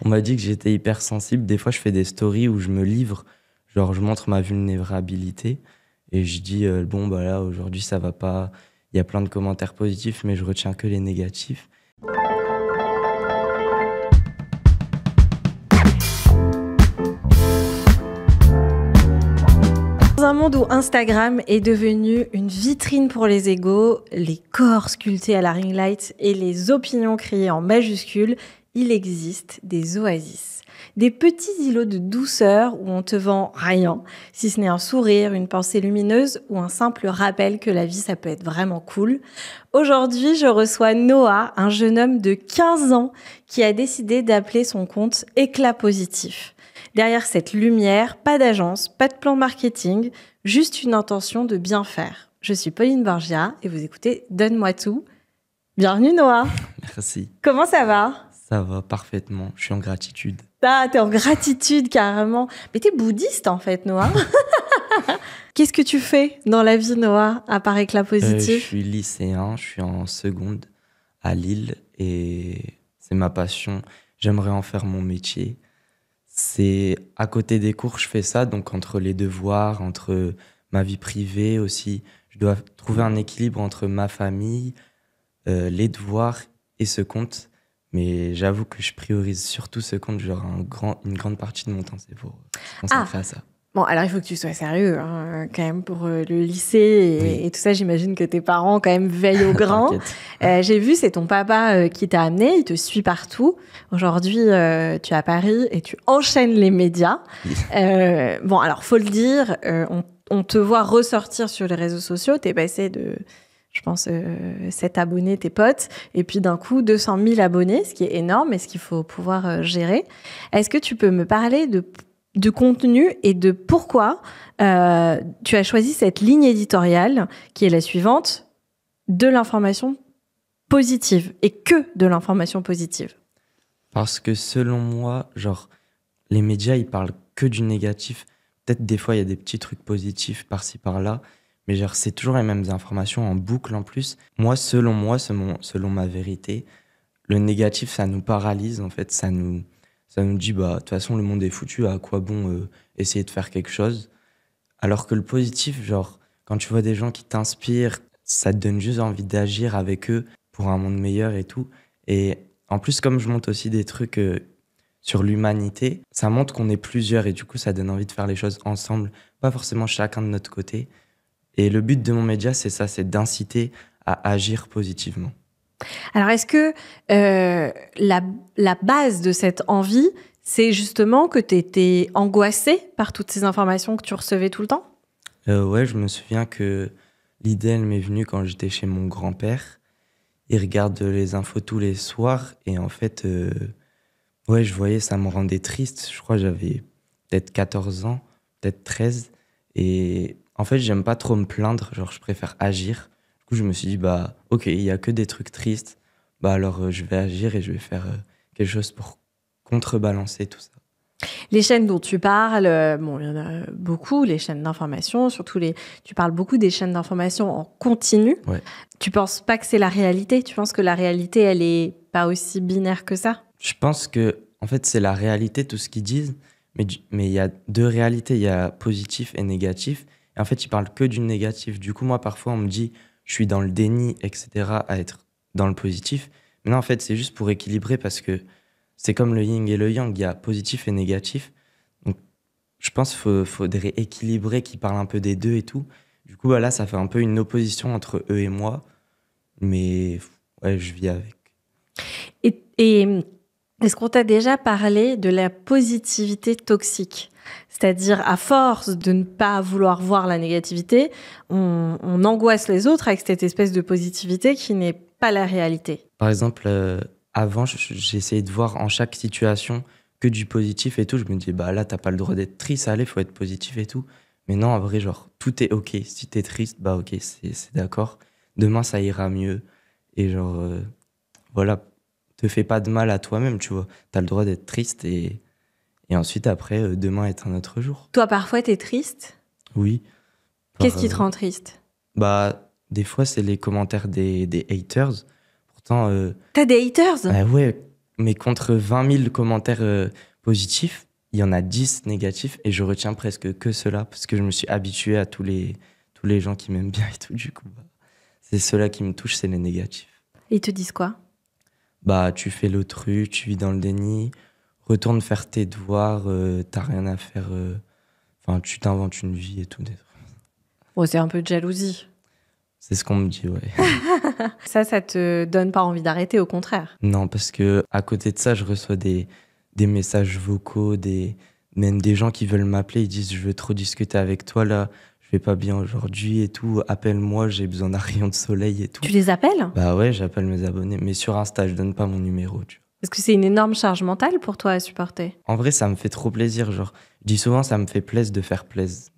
On m'a dit que j'étais hypersensible. Des fois, je fais des stories où je me livre, genre je montre ma vulnérabilité et je dis bon bah là aujourd'hui ça va pas. Il y a plein de commentaires positifs, mais je retiens que les négatifs. Dans un monde où Instagram est devenu une vitrine pour les égos, les corps sculptés à la ring light et les opinions criées en majuscules, il existe des oasis. Des petits îlots de douceur où on te vend rien, si ce n'est un sourire, une pensée lumineuse ou un simple rappel que la vie, ça peut être vraiment cool. Aujourd'hui, je reçois Noah, un jeune homme de 15 ans qui a décidé d'appeler son compte Éclat Positif. Derrière cette lumière, pas d'agence, pas de plan marketing, juste une intention de bien faire. Je suis Pauline Borgia et vous écoutez Donne-moi tout. Bienvenue Noah. Merci. Comment ça va ? Ça va parfaitement. Je suis en gratitude. Ah, t'es en gratitude carrément. Mais t'es bouddhiste en fait, Noah. Qu'est-ce que tu fais dans la vie, Noah, à part Éclat Positif ? Je suis lycéen, je suis en seconde à Lille et c'est ma passion. J'aimerais en faire mon métier. C'est à côté des cours, je fais ça, donc entre les devoirs, entre ma vie privée aussi, je dois trouver un équilibre entre ma famille, les devoirs et ce compte. Mais j'avoue que je priorise surtout ce compte, genre une grande partie de mon temps, c'est pour se concentrer à ça. Bon, alors il faut que tu sois sérieux quand même pour le lycée et tout ça. J'imagine que tes parents quand même veillent au grain. J'ai vu, c'est ton papa qui t'a amené, il te suit partout. Aujourd'hui, tu es à Paris et tu enchaînes les médias. Bon, alors faut le dire, on te voit ressortir sur les réseaux sociaux, t'es passé de... Je pense 7 abonnés, tes potes, et puis d'un coup 200 000 abonnés, ce qui est énorme et ce qu'il faut pouvoir gérer. Est-ce que tu peux me parler de contenu et de pourquoi tu as choisi cette ligne éditoriale qui est la suivante, de l'information positive et que de l'information positive? Parce que selon moi, genre, les médias, ils parlent que du négatif. Peut-être des fois, il y a des petits trucs positifs par-ci, par-là, mais genre, c'est toujours les mêmes informations en boucle en plus. Moi, selon ma vérité, le négatif, ça nous paralyse, en fait. Ça nous dit, bah, de toute façon, le monde est foutu, à quoi bon essayer de faire quelque chose? Alors que le positif, genre, quand tu vois des gens qui t'inspirent, ça te donne juste envie d'agir avec eux pour un monde meilleur et tout. Et en plus, comme je monte aussi des trucs sur l'humanité, ça montre qu'on est plusieurs et du coup, ça donne envie de faire les choses ensemble, pas forcément chacun de notre côté. Et le but de mon média, c'est ça, c'est d'inciter à agir positivement. Alors, est-ce que la base de cette envie, c'est justement que tu étais angoissé par toutes ces informations que tu recevais tout le temps ? Ouais, je me souviens que l'idée, elle m'est venue quand j'étais chez mon grand-père. Il regarde les infos tous les soirs et en fait, ouais, je voyais, ça me rendait triste. Je crois que j'avais peut-être 14 ans, peut-être 13. Et en fait, j'aime pas trop me plaindre, genre je préfère agir. Du coup, je me suis dit, bah, ok, il y a que des trucs tristes. Bah alors, je vais agir et je vais faire quelque chose pour contrebalancer tout ça. Les chaînes dont tu parles, bon, il y en a beaucoup, les chaînes d'information, surtout tu parles beaucoup des chaînes d'information en continu. Ouais. Tu penses pas que c'est la réalité ? Tu penses que la réalité, elle est pas aussi binaire que ça ? Je pense que, en fait, c'est la réalité, tout ce qu'ils disent. Mais il y a deux réalités, il y a positif et négatif. Et en fait, ils parlent que du négatif. Du coup, moi, parfois, on me dit, je suis dans le déni, etc., à être dans le positif. Mais non, en fait, c'est juste pour équilibrer parce que c'est comme le yin et le yang, il y a positif et négatif. Donc, je pense qu'il faudrait équilibrer, qu'ils parlent un peu des deux et tout. Du coup, là, ça fait un peu une opposition entre eux et moi. Mais ouais, je vis avec. Et est-ce qu'on t'a déjà parlé de la positivité toxique ? C'est-à-dire, à force de ne pas vouloir voir la négativité, on angoisse les autres avec cette espèce de positivité qui n'est pas la réalité. Par exemple, avant, j'essayais de voir en chaque situation que du positif et tout. Je me disais, bah là, t'as pas le droit d'être triste, allez, faut être positif et tout. Mais non, en vrai, genre, tout est OK. Si t'es triste, bah OK, c'est d'accord. Demain, ça ira mieux. Et genre, voilà, te fais pas de mal à toi-même, tu vois. T'as le droit d'être triste et ensuite, après, demain est un autre jour. Toi, parfois, t'es triste ? Oui. Qu'est-ce qui te rend triste ? Bah, des fois, c'est les commentaires des haters. Pourtant... T'as des haters ? Ouais, mais contre 20 000 commentaires positifs, il y en a 10 négatifs et je retiens presque que ceux-là parce que je me suis habitué à tous les gens qui m'aiment bien et tout. Du coup, c'est ceux-là qui me touchent, c'est les négatifs. Et ils te disent quoi? Bah, tu fais l'autruche, tu vis dans le déni, retourne faire tes devoirs, t'as rien à faire. Enfin, tu t'inventes une vie et tout. Bon, c'est un peu de jalousie. C'est ce qu'on me dit, ouais. Ça te donne pas envie d'arrêter, au contraire? Non, parce que à côté de ça, je reçois des messages vocaux, même des gens qui veulent m'appeler, ils disent « Je veux trop discuter avec toi, là, je vais pas bien aujourd'hui et tout, appelle-moi, j'ai besoin d'un rayon de soleil et tout. » Tu les appelles? Bah ouais, j'appelle mes abonnés, mais sur Insta, je donne pas mon numéro, tu vois. Est-ce que c'est une énorme charge mentale pour toi à supporter? En vrai, ça me fait trop plaisir, genre, je dis souvent, ça me fait plaisir de faire plaisir.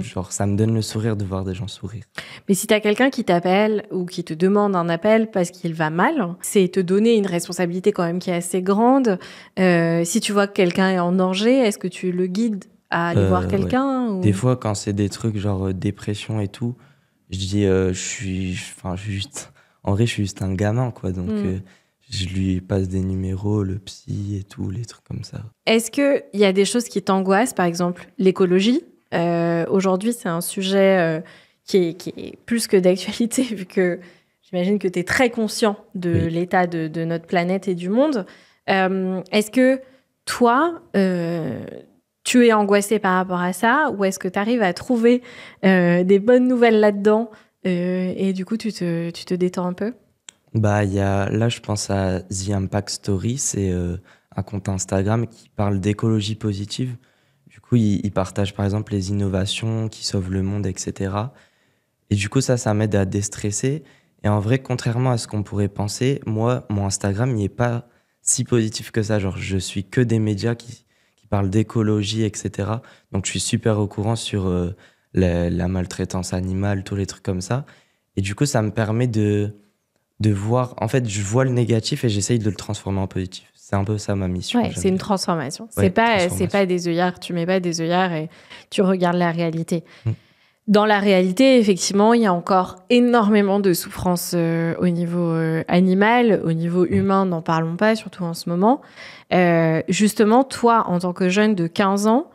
Genre, ça me donne le sourire de voir des gens sourire. Mais si t'as quelqu'un qui t'appelle ou qui te demande un appel parce qu'il va mal, c'est te donner une responsabilité quand même qui est assez grande. Si tu vois que quelqu'un est en danger, est-ce que tu le guides à aller voir quelqu'un ou... Des fois, quand c'est des trucs genre dépression et tout, je dis, en vrai, je suis juste un gamin, quoi. Donc, je lui passe des numéros, le psy et tout, les trucs comme ça. Est-ce qu'il y a des choses qui t'angoissent, par exemple l'écologie? Aujourd'hui, c'est un sujet qui est plus que d'actualité, vu que j'imagine que tu es très conscient de l'état de notre planète et du monde. Est-ce que toi, tu es angoissé par rapport à ça, ou est-ce que tu arrives à trouver des bonnes nouvelles là-dedans et du coup, tu te détends un peu? Bah, là, je pense à The Impact Story, c'est un compte Instagram qui parle d'écologie positive. Du coup, il partage par exemple les innovations qui sauvent le monde, etc. Et du coup, ça m'aide à déstresser. Et en vrai, contrairement à ce qu'on pourrait penser, moi, mon Instagram, il n'est pas si positif que ça. Genre, je suis que des médias qui parlent d'écologie, etc. Donc, je suis super au courant sur la maltraitance animale, tous les trucs comme ça. Et du coup, ça me permet de voir... En fait, je vois le négatif et j'essaye de le transformer en positif. C'est un peu ça ma mission. Ouais, c'est une transformation. C'est pas des œillères. Tu mets pas des œillères et tu regardes la réalité. Dans la réalité, effectivement, il y a encore énormément de souffrances au niveau animal, au niveau humain, n'en parlons pas, surtout en ce moment. Justement, toi, en tant que jeune de 15 ans,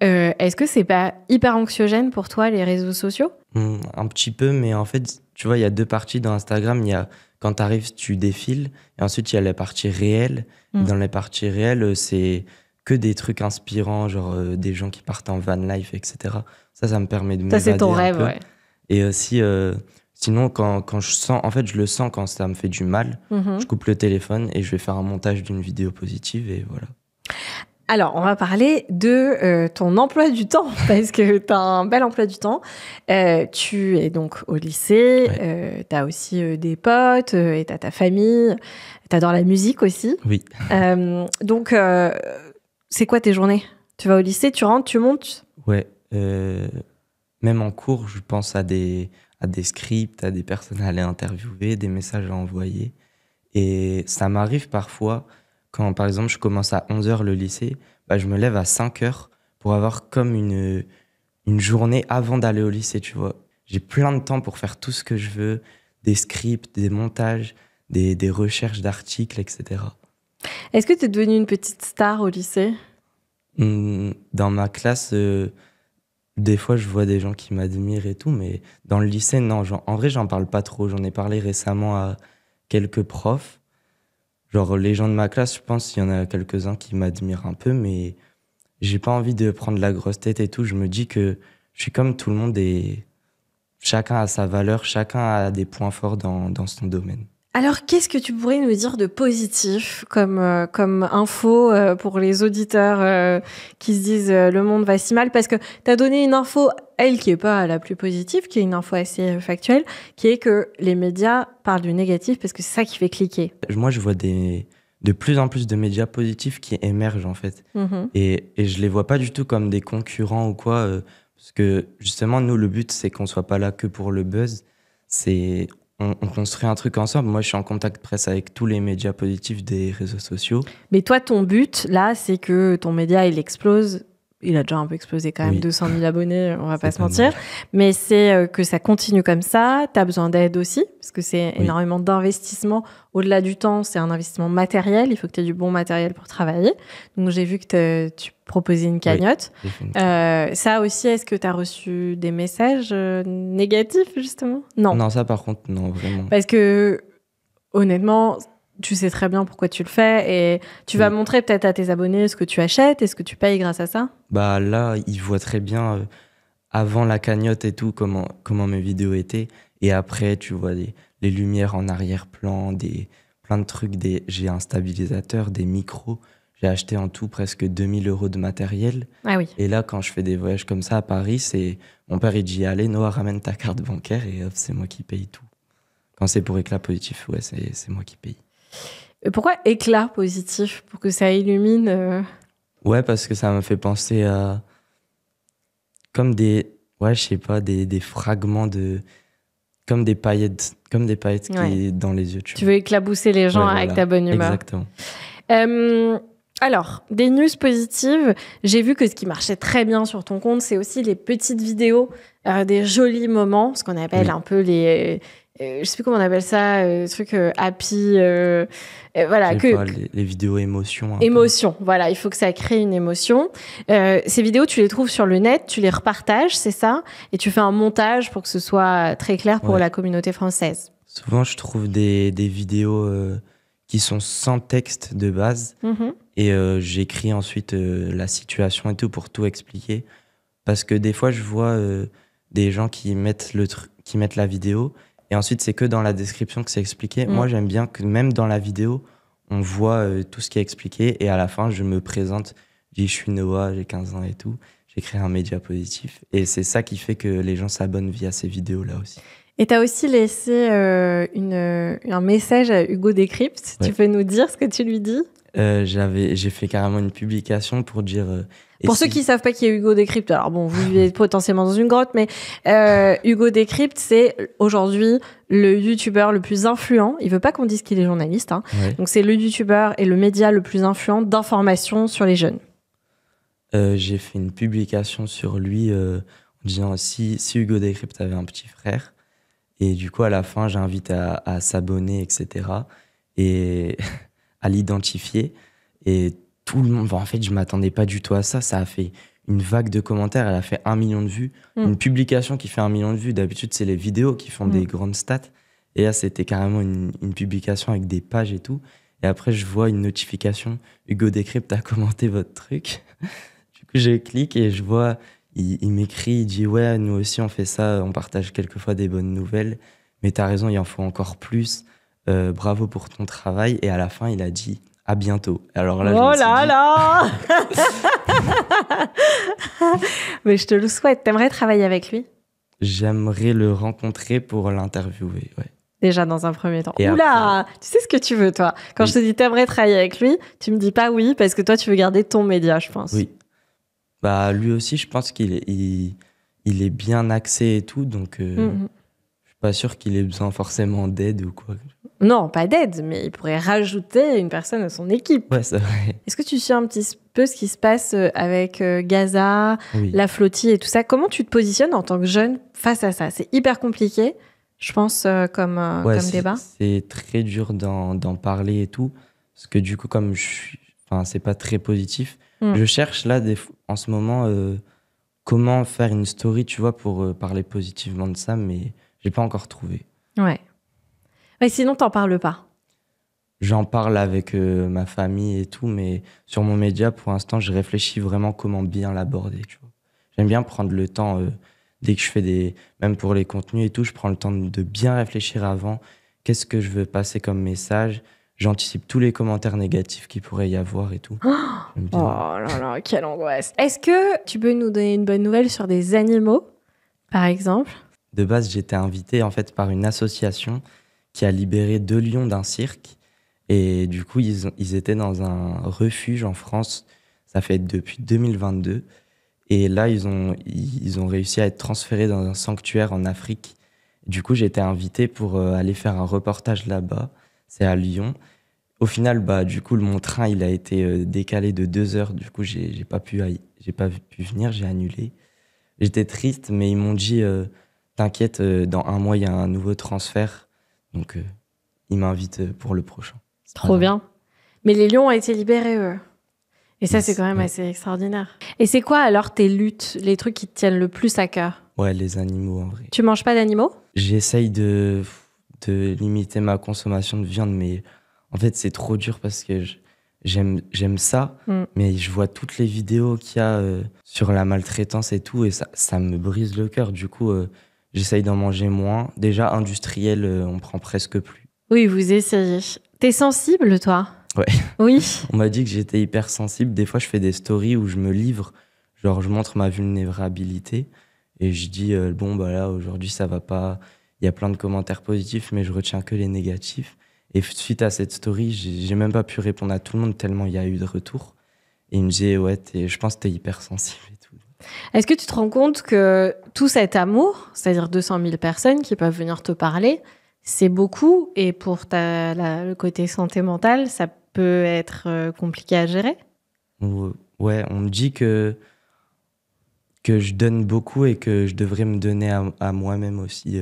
est-ce que c'est pas hyper anxiogène pour toi, les réseaux sociaux? Un petit peu, mais en fait, tu vois, il y a deux parties dans Instagram. Il y a quand tu arrives, tu défiles, et ensuite il y a la partie réelle. Dans les parties réelles, c'est que des trucs inspirants, genre des gens qui partent en van life, etc. Ça me permet de m'évader. Ça, c'est ton rêve, ouais. Et aussi, sinon, quand je sens, en fait, je le sens quand ça me fait du mal, je coupe le téléphone et je vais faire un montage d'une vidéo positive, et voilà. Alors, on va parler de ton emploi du temps, parce que tu as un bel emploi du temps. Tu es donc au lycée, tu as aussi des potes, et tu as ta famille, tu adores la musique aussi. Oui. Donc, c'est quoi tes journées? Tu vas au lycée, tu rentres, tu montes? Ouais. Même en cours, je pense à des scripts, à des personnes à aller interviewer, des messages à envoyer. Et ça m'arrive parfois... Quand, par exemple, je commence à 11h le lycée, je me lève à 5h pour avoir comme une journée avant d'aller au lycée, tu vois. J'ai plein de temps pour faire tout ce que je veux, des scripts, des montages, des recherches d'articles, etc. Est-ce que tu es devenue une petite star au lycée? Dans ma classe, des fois, je vois des gens qui m'admirent et tout, mais dans le lycée, non. En vrai, j'en parle pas trop. J'en ai parlé récemment à quelques profs. Genre, les gens de ma classe, je pense qu'il y en a quelques-uns qui m'admirent un peu, mais j'ai pas envie de prendre la grosse tête et tout. Je me dis que je suis comme tout le monde et chacun a sa valeur, chacun a des points forts dans son domaine. Alors, qu'est-ce que tu pourrais nous dire de positif comme info pour les auditeurs qui se disent le monde va si mal? Parce que tu as donné une info, elle, qui n'est pas la plus positive, qui est une info assez factuelle, qui est que les médias parlent du négatif parce que c'est ça qui fait cliquer. Moi, je vois de plus en plus de médias positifs qui émergent, en fait. Et je les vois pas du tout comme des concurrents ou quoi. Parce que, justement, nous, le but, c'est qu'on soit pas là que pour le buzz. On construit un truc ensemble. Moi, je suis en contact presque avec tous les médias positifs des réseaux sociaux. Mais toi, ton but, là, c'est que ton média, il explose il a déjà un peu explosé quand même, Oui. 200 000 abonnés, on va pas se pas mentir. mal. Mais c'est que ça continue comme ça. Tu as besoin d'aide aussi, parce que c'est Oui. énormément d'investissement. Au-delà du temps, c'est un investissement matériel. Il faut que tu aies du bon matériel pour travailler. Donc, j'ai vu que tu proposais une cagnotte. J'ai fait une- Ça aussi, est-ce que tu as reçu des messages négatifs, justement? Non. Non, ça par contre, non, vraiment. Parce que, honnêtement, tu sais très bien pourquoi tu le fais et tu vas Oui. montrer peut-être à tes abonnés ce que tu achètes et ce que tu payes grâce à ça. Bah là, ils voient très bien avant la cagnotte et tout comment mes vidéos étaient. Et après, tu vois les lumières en arrière-plan, plein de trucs. J'ai un stabilisateur, des micros. J'ai acheté en tout presque 2000 € de matériel. Ah oui. Et là, quand je fais des voyages comme ça à Paris, c'est mon père, il dit allez, Noah, ramène ta carte bancaire et hop, c'est moi qui paye tout. Quand c'est pour éclat positif, ouais, c'est moi qui paye. Pourquoi éclat positif? Pour que ça illumine Ouais, parce que ça me fait penser à comme ouais, je sais pas, des fragments comme des paillettes qui dans les yeux. Tu veux éclabousser les gens Ouais, avec voilà. ta bonne humeur. Exactement. Alors, des news positives. J'ai vu que ce qui marchait très bien sur ton compte, c'est aussi les petites vidéos, des jolis moments, ce qu'on appelle Oui. un peu les... je sais plus comment on appelle ça, truc happy... voilà, Je sais pas, les vidéos émotions. un peu. Émotion, voilà, il faut que ça crée une émotion. Ces vidéos, tu les trouves sur le net, tu les repartages, c'est ça? Et tu fais un montage pour que ce soit très clair pour Ouais. la communauté française. Souvent, je trouve des vidéos qui sont sans texte de base. Mhm. Et j'écris ensuite la situation et tout pour tout expliquer. Parce que des fois, je vois des gens qui mettent la vidéo et ensuite, c'est que dans la description que c'est expliqué. Mm. Moi, j'aime bien que même dans la vidéo, on voit tout ce qui est expliqué. Et à la fin, je me présente. Je dis, je suis Noah, j'ai 15 ans et tout. J'ai créé un média positif. Et c'est ça qui fait que les gens s'abonnent via ces vidéos-là aussi. Et tu as aussi laissé un message à Hugo Décrypte. Ouais. Tu peux nous dire ce que tu lui dis? J'ai fait carrément une publication pour dire... Pour ceux qui savent pas qui est Hugo Décrypte, alors bon, vous vivez potentiellement dans une grotte, mais Hugo Décrypte, c'est aujourd'hui le youtubeur le plus influent. Il veut pas qu'on dise qu'il est journaliste, hein. Ouais. Donc c'est le youtubeur et le média le plus influent d'information sur les jeunes. J'ai fait une publication sur lui en disant si Hugo Décrypte avait un petit frère. Et du coup, à la fin, j'invite à s'abonner, etc. Et à l'identifier. Et tout le monde, en fait, je m'attendais pas du tout à ça. Ça a fait une vague de commentaires. Elle a fait 1 million de vues. Une publication qui fait 1 million de vues, d'habitude, c'est les vidéos qui font des grandes stats. Et là, c'était carrément une publication avec des pages et tout. Et après, je vois une notification. Hugo Décrypte a commenté votre truc. Du coup, je clique et je vois, il m'écrit, il dit « Ouais, nous aussi, on fait ça. On partage quelquefois des bonnes nouvelles. Mais t'as raison, il en faut encore plus. Bravo pour ton travail. » Et à la fin, il a dit « À bientôt. » Alors là, Oh je me suis là dit, là Mais je te le souhaite. T'aimerais travailler avec lui? j'aimerais le rencontrer pour l'interviewer. Ouais. Déjà, dans un premier temps. Et Oula, tu sais ce que tu veux, toi. Quand Oui. je te dis t'aimerais travailler avec lui, tu me dis pas oui, parce que toi, tu veux garder ton média, je pense. Oui. Bah, lui aussi, je pense qu'il est, il est bien axé et tout. Donc, je suis pas sûr qu'il ait besoin forcément d'aide ou quoi. Non, pas d'aide, mais il pourrait rajouter une personne à son équipe. Ouais, c'est vrai. Est-ce que tu sais un petit peu ce qui se passe avec Gaza, Oui. la flottille et tout ça? Comment tu te positionnes en tant que jeune face à ça? C'est hyper compliqué, je pense, comme débat. C'est très dur d'en parler et tout. Parce que du coup, comme c'est pas très positif. Je cherche là, en ce moment, comment faire une story, tu vois, pour parler positivement de ça, mais j'ai pas encore trouvé. Ouais. Ouais, sinon, t'en parles pas. J'en parle avec ma famille et tout, mais sur mon média, pour l'instant, je réfléchis vraiment comment bien l'aborder, tu vois. J'aime bien prendre le temps, dès que je fais même pour les contenus et tout, je prends le temps de bien réfléchir avant. Qu'est-ce que je veux passer comme message? J'anticipe tous les commentaires négatifs qu'il pourrait y avoir et tout. J'aime bien. Oh là là, quelle angoisse. Est-ce que tu peux nous donner une bonne nouvelle sur des animaux, par exemple? De base, j'étais invité en fait par une association qui a libéré 2 lions d'un cirque. Et du coup, ils étaient dans un refuge en France. Ça fait depuis 2022. Et là, ils ont réussi à être transférés dans un sanctuaire en Afrique. Du coup, j'ai été invité pour aller faire un reportage là-bas. C'est à Lyon. au final, bah, du coup, mon train, il a été décalé de 2 heures. Du coup, j'ai pas pu venir, j'ai annulé. J'étais triste, mais ils m'ont dit, t'inquiète, dans 1 mois, il y a un nouveau transfert. Donc, ils m'invitent pour le prochain. Trop bien. Mais les lions ont été libérés, eux. Et ça, Yes, c'est quand même ouais. assez extraordinaire. Et c'est quoi alors tes luttes, les trucs qui te tiennent le plus à cœur? Ouais, les animaux, en vrai. Tu manges pas d'animaux? J'essaye de limiter ma consommation de viande, mais en fait, c'est trop dur parce que j'aime ça, mais je vois toutes les vidéos qu'il y a sur la maltraitance et tout, et ça me brise le cœur. Du coup, j'essaye d'en manger moins. Déjà, industriel, on prend presque plus. Oui, vous essayez. T'es sensible, toi? Ouais. Oui. On m'a dit que j'étais hyper sensible. Des fois, je fais des stories où je me livre, genre je montre ma vulnérabilité et je dis bon bah là aujourd'hui ça va pas. Il y a plein de commentaires positifs, mais je retiens que les négatifs. Et suite à cette story, j'ai même pas pu répondre à tout le monde tellement il y a eu de retours. Et il me disait ouais, je pense que t'es hyper sensible et tout. Est-ce que tu te rends compte que tout cet amour, c'est-à-dire 200 000 personnes qui peuvent venir te parler, c'est beaucoup, et pour le côté santé mentale, ça peut être compliqué à gérer? Ouais, on me dit que je donne beaucoup et que je devrais me donner à moi-même aussi.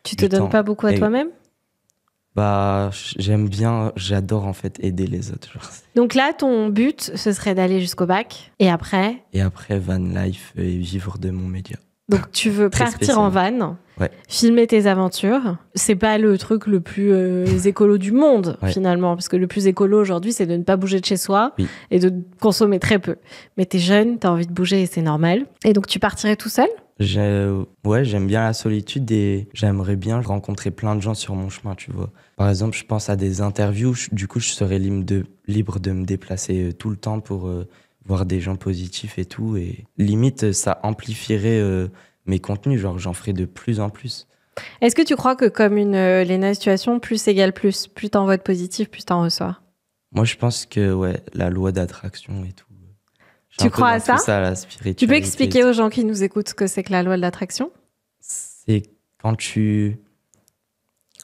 Tu te donnes pas beaucoup à toi-même? Bah, j'aime bien, j'adore en fait aider les autres. Genre. Donc là, ton but, ce serait d'aller jusqu'au bac, et après? Et après, van life et vivre de mon média. Donc tu veux partir en van, ouais. Filmer tes aventures. C'est pas le truc le plus écolo du monde, finalement, parce que le plus écolo aujourd'hui, c'est de ne pas bouger de chez soi et de consommer très peu. Mais t'es jeune, t'as envie de bouger et c'est normal. Et donc tu partirais tout seul? J'aime bien la solitude et j'aimerais bien rencontrer plein de gens sur mon chemin, tu vois. Par exemple, je pense à des interviews, du coup, je serais libre de me déplacer tout le temps pour voir des gens positifs et tout. Et limite, ça amplifierait mes contenus, genre j'en ferais de plus en plus. Est-ce que tu crois que comme une Léna situation, plus égale plus t'envoies de positif, plus t'en reçois? Moi, je pense que ouais, la loi d'attraction et tout. Tu crois à ça? À la spiritualité. Tu peux expliquer aux gens qui nous écoutent ce que c'est que la loi de l'attraction? C'est quand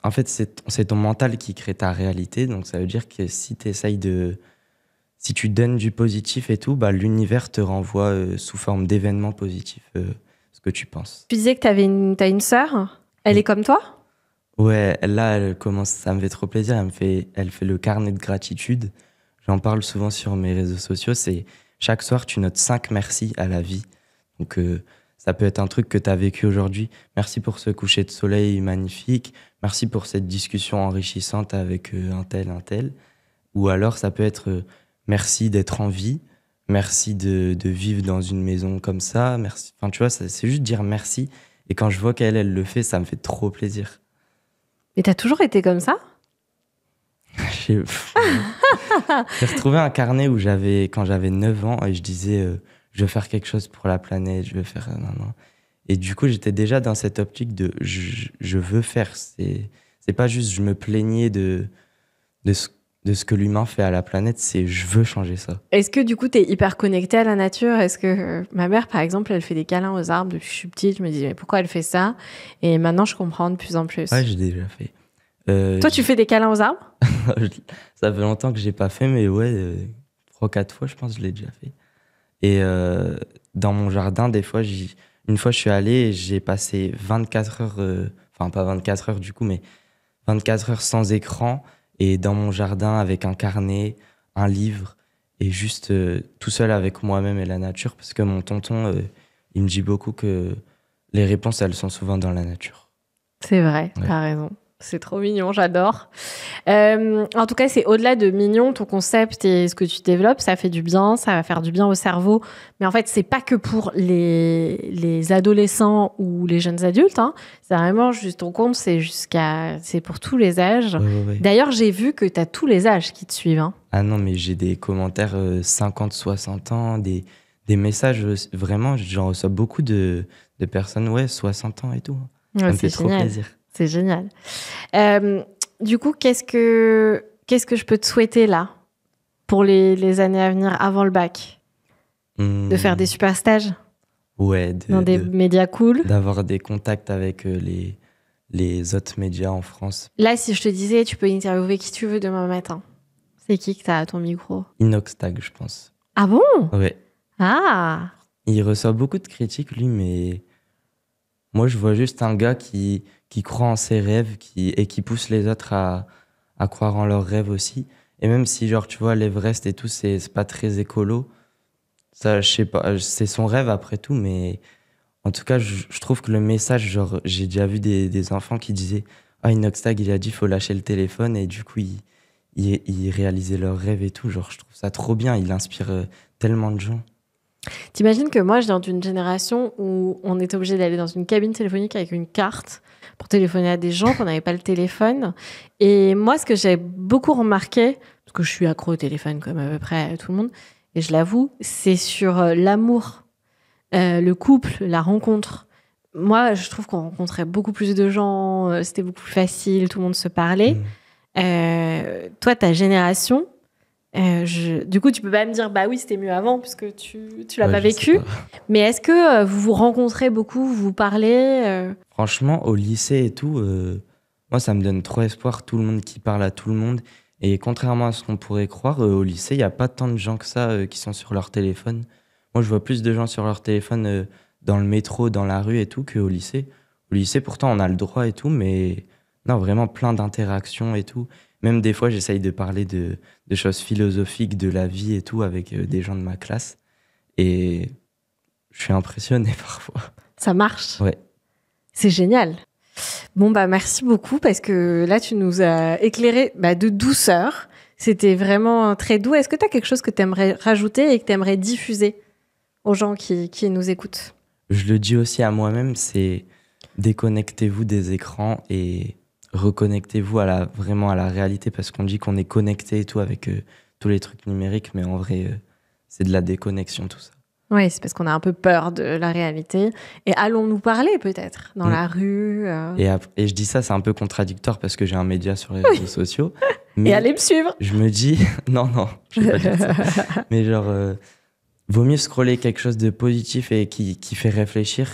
en fait, c'est ton mental qui crée ta réalité. Donc, ça veut dire que si si tu donnes du positif et tout, bah, l'univers te renvoie sous forme d'événements positifs ce que tu penses. Tu disais que t'as une sœur. Elle est comme toi? Ouais, là, ça me fait trop plaisir. Elle fait le carnet de gratitude. J'en parle souvent sur mes réseaux sociaux. C'est chaque soir, tu notes 5 merci à la vie. Donc, ça peut être un truc que tu as vécu aujourd'hui. Merci pour ce coucher de soleil magnifique. Merci pour cette discussion enrichissante avec un tel. Ou alors, ça peut être merci d'être en vie. Merci de vivre dans une maison comme ça. Merci. Enfin, tu vois, c'est juste dire merci. Et quand je vois elle le fait, ça me fait trop plaisir. Et t'as toujours été comme ça? J'ai retrouvé un carnet où quand j'avais 9 ans et je disais je veux faire quelque chose pour la planète, je veux faire non. Et du coup, j'étais déjà dans cette optique de je veux faire. C'est pas juste je me plaignais de ce que l'humain fait à la planète, c'est je veux changer ça. Est-ce que du coup, t'es hyper connectée à la nature? Est-ce que ma mère, par exemple, elle fait des câlins aux arbres depuis que je suis petite? Je me dis mais pourquoi elle fait ça? Et maintenant, je comprends de plus en plus. Ouais, j'ai déjà fait. Toi, tu fais des câlins aux arbres? Ça fait longtemps que j'ai pas fait, mais ouais, 3-4 fois, je pense que je l'ai déjà fait. Et dans mon jardin, des fois, une fois, je suis allé et j'ai passé 24 heures, enfin pas 24 heures du coup, mais 24 heures sans écran et dans mon jardin avec un carnet, un livre et juste tout seul avec moi-même et la nature parce que mon tonton, il me dit beaucoup que les réponses, elles sont souvent dans la nature. C'est vrai, t'as raison. C'est trop mignon, j'adore. En tout cas, c'est au-delà de mignon, ton concept et ce que tu développes, ça fait du bien, ça va faire du bien au cerveau. Mais en fait, c'est pas que pour les adolescents ou les jeunes adultes. Hein. C'est vraiment juste ton compte, c'est pour tous les âges. Ouais. D'ailleurs, j'ai vu que t'as tous les âges qui te suivent. Hein. Ah non, mais j'ai des commentaires 50-60 ans, des messages vraiment, j'en reçois beaucoup de personnes, 60 ans et tout. Ça me fait trop plaisir. C'est génial. Du coup, qu'est-ce que je peux te souhaiter là pour les années à venir avant le bac? De faire des super stages? Ouais. Dans des médias cool? D'avoir des contacts avec les autres médias en France. Là, si je te disais, tu peux interviewer qui tu veux demain matin. C'est qui que t'as à ton micro? Inoxtag, je pense. Ah bon? Ouais. Ah! Il reçoit beaucoup de critiques, lui, mais moi, je vois juste un gars qui croit en ses rêves et qui pousse les autres à croire en leurs rêves aussi. Et même si, genre, tu vois, l'Everest et tout, c'est pas très écolo, ça, je sais pas, c'est son rêve après tout, mais en tout cas, je trouve que le message, genre, j'ai déjà vu des enfants qui disaient Ah, Inoxtag, il a dit faut lâcher le téléphone, et du coup, ils réalisaient leurs rêves et tout. Genre, je trouve ça trop bien, il inspire tellement de gens. T'imagines que moi, je viens d'une génération où on était obligé d'aller dans une cabine téléphonique avec une carte pour téléphoner à des gens, qu'on n'avait pas le téléphone. Et moi, ce que j'ai beaucoup remarqué, parce que je suis accro au téléphone comme à peu près tout le monde, et je l'avoue, c'est sur l'amour, le couple, la rencontre. Moi, je trouve qu'on rencontrait beaucoup plus de gens, c'était beaucoup plus facile, tout le monde se parlait. Toi, ta génération, du coup, tu peux pas me dire, bah oui, c'était mieux avant, puisque tu l'as pas vécu. Pas. Mais est-ce que vous vous rencontrez beaucoup, vous vous parlez Franchement, au lycée et tout, moi, ça me donne trop espoir, tout le monde qui parle à tout le monde. Et contrairement à ce qu'on pourrait croire, au lycée, il n'y a pas tant de gens que ça qui sont sur leur téléphone. Moi, je vois plus de gens sur leur téléphone dans le métro, dans la rue et tout, qu'au lycée. Au lycée, pourtant, on a le droit et tout, mais non, vraiment plein d'interactions et tout. Même des fois, j'essaye de parler de choses philosophiques, de la vie et tout, avec des gens de ma classe. Et je suis impressionné parfois. Ça marche. Ouais. C'est génial. Bon, bah merci beaucoup, parce que là, tu nous as éclairé de douceur. C'était vraiment très doux. Est-ce que tu as quelque chose que tu aimerais rajouter et que tu aimerais diffuser aux gens qui nous écoutent? Je le dis aussi à moi-même, c'est déconnectez-vous des écrans et reconnectez-vous vraiment à la réalité, parce qu'on dit qu'on est connecté et tout avec tous les trucs numériques, mais en vrai, c'est de la déconnexion tout ça. Oui, c'est parce qu'on a un peu peur de la réalité. Et allons-nous parler peut-être dans la rue Et je dis ça, c'est un peu contradictoire parce que j'ai un média sur les réseaux sociaux. Mais et allez me suivre. Je me dis, non, je vais pas dire ça. Mais genre, vaut mieux scroller quelque chose de positif et qui fait réfléchir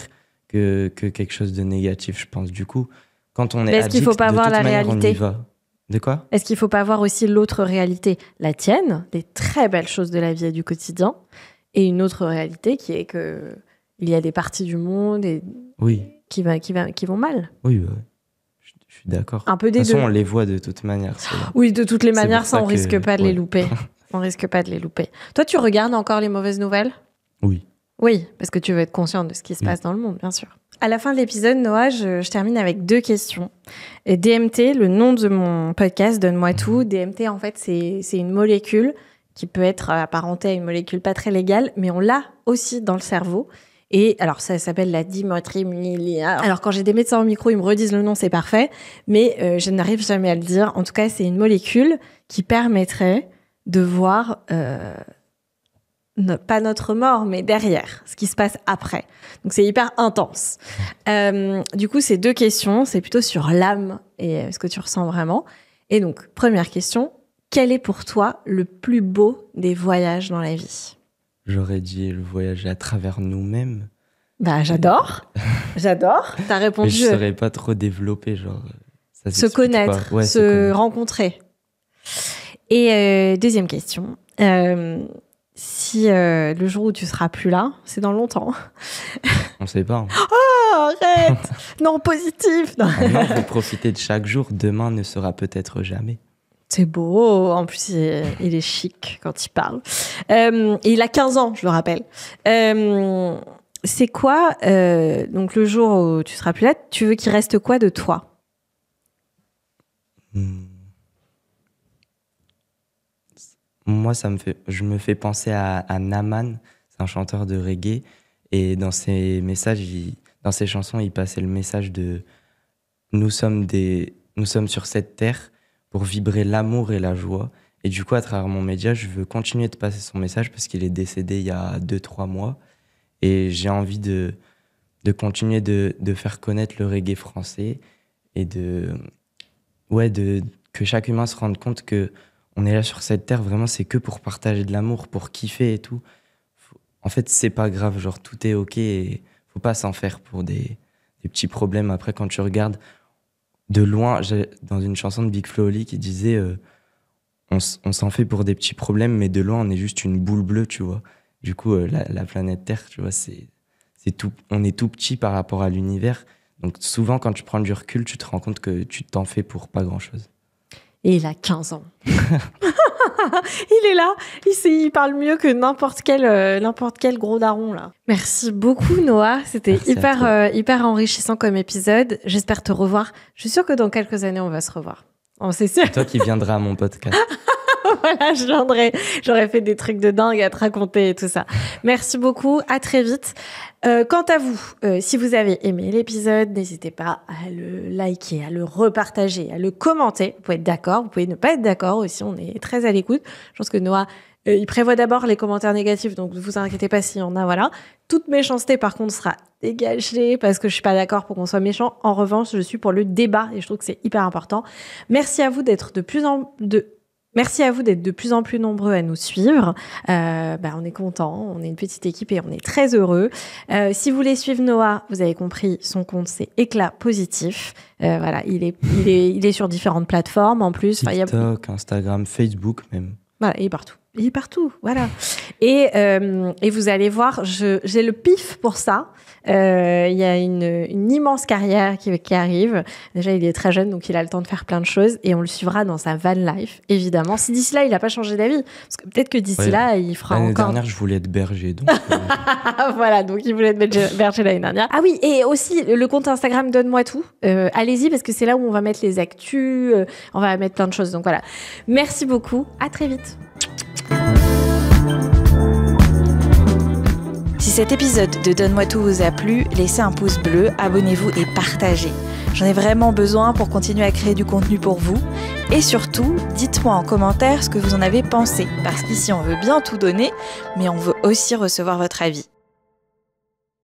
que quelque chose de négatif, je pense. Du coup, quand on est addict, qu'il faut pas voir la réalité? On y va. De quoi? Est-ce qu'il faut pas voir aussi l'autre réalité, la tienne, les très belles choses de la vie et du quotidien, et une autre réalité qui est que il y a des parties du monde qui vont mal? Oui, je suis d'accord. Un peu des deux. De toute façon, on les voit de toute manière. Oui, de toutes les manières, ça, on risque pas de les louper. On risque pas de les louper. Toi, tu regardes encore les mauvaises nouvelles? Oui. Oui, parce que tu veux être conscient de ce qui se passe dans le monde, bien sûr. À la fin de l'épisode, Noah, je termine avec 2 questions. Et DMT, le nom de mon podcast, Donne-moi tout. DMT, en fait, c'est une molécule qui peut être apparentée à une molécule pas très légale, mais on l'a aussi dans le cerveau. Et alors, ça s'appelle la diméthylmyrcène. Alors, quand j'ai des médecins au micro, ils me redisent le nom, c'est parfait. Mais je n'arrive jamais à le dire. En tout cas, c'est une molécule qui permettrait de voir... pas notre mort, mais derrière, ce qui se passe après. Donc, c'est hyper intense. Du coup, ces 2 questions, c'est plutôt sur l'âme et ce que tu ressens vraiment. Et donc, première question, quel est pour toi le plus beau des voyages dans la vie? J'aurais dit le voyage à travers nous-mêmes. Bah, j'adore. J'adore. T'as répondu... Mais je ne saurais pas trop développer, genre... Ça se connaître, ouais, se rencontrer. Et deuxième question... si le jour où tu seras plus là, c'est dans longtemps. On sait pas. Hein. Oh, arrête. Non, positif. Non, faut profiter de chaque jour. Demain ne sera peut-être jamais. C'est beau. En plus, il est chic quand il parle. Et il a 15 ans, je le rappelle. C'est quoi, donc le jour où tu seras plus là, tu veux qu'il reste quoi de toi? Moi, je me fais penser à Naman, c'est un chanteur de reggae, et dans ses messages, dans ses chansons, il passait le message de nous sommes sur cette terre pour vibrer l'amour et la joie. Et du coup, à travers mon média, je veux continuer de passer son message parce qu'il est décédé il y a 2-3 mois, et j'ai envie de continuer de faire connaître le reggae français et que chaque humain se rende compte que on est là sur cette terre, vraiment, c'est que pour partager de l'amour, pour kiffer et tout. En fait, c'est pas grave, genre, tout est OK et faut pas s'en faire pour des petits problèmes. Après, quand tu regardes de loin, dans une chanson de Big Flo et Oli qui disait on s'en fait pour des petits problèmes, mais de loin, on est juste une boule bleue, tu vois. Du coup, la planète Terre, tu vois, c'est tout, on est tout petit par rapport à l'univers. Donc souvent, quand tu prends du recul, tu te rends compte que tu t'en fais pour pas grand-chose. Et il a 15 ans. Il est là, il parle mieux que n'importe quel gros daron là. Merci beaucoup Noah, c'était hyper enrichissant comme épisode. J'espère te revoir. Je suis sûre que dans quelques années on va se revoir. C'est sûr. Toi qui viendras à mon podcast. Voilà, j'aurais fait des trucs de dingue à te raconter et tout ça. Merci beaucoup, à très vite. Quant à vous, si vous avez aimé l'épisode, n'hésitez pas à le liker, à le repartager, à le commenter. Vous pouvez être d'accord, vous pouvez ne pas être d'accord aussi, on est très à l'écoute. Je pense que Noah, il prévoit d'abord les commentaires négatifs, donc ne vous inquiétez pas s'il y en a, voilà. Toute méchanceté, par contre, sera dégagée parce que je suis pas d'accord pour qu'on soit méchant. En revanche, je suis pour le débat et je trouve que c'est hyper important. Merci à vous d'être de plus en plus nombreux à nous suivre. On est contents, on est une petite équipe et on est très heureux. Si vous voulez suivre Noah, vous avez compris, son compte c'est Éclat Positif. Voilà, il est sur différentes plateformes en plus. TikTok, Instagram, Facebook même. Voilà, il est partout, voilà. Et vous allez voir, j'ai le pif pour ça. Il y a une immense carrière qui arrive. Déjà, il est très jeune, donc il a le temps de faire plein de choses. Et on le suivra dans sa van life, évidemment. Si d'ici là, il n'a pas changé d'avis. Parce que peut-être que d'ici là, il fera l'année encore... L'année dernière, je voulais être berger. Donc Voilà, donc il voulait être berger l'année dernière. Ah oui, et aussi, le compte Instagram Donne-moi tout. Allez-y, parce que c'est là où on va mettre les actus. On va mettre plein de choses. Donc voilà. Merci beaucoup. À très vite. Si cet épisode de Donne-moi tout vous a plu, laissez un pouce bleu, abonnez-vous et partagez. J'en ai vraiment besoin pour continuer à créer du contenu pour vous. Et surtout, dites-moi en commentaire ce que vous en avez pensé, parce qu'ici on veut bien tout donner, mais on veut aussi recevoir votre avis.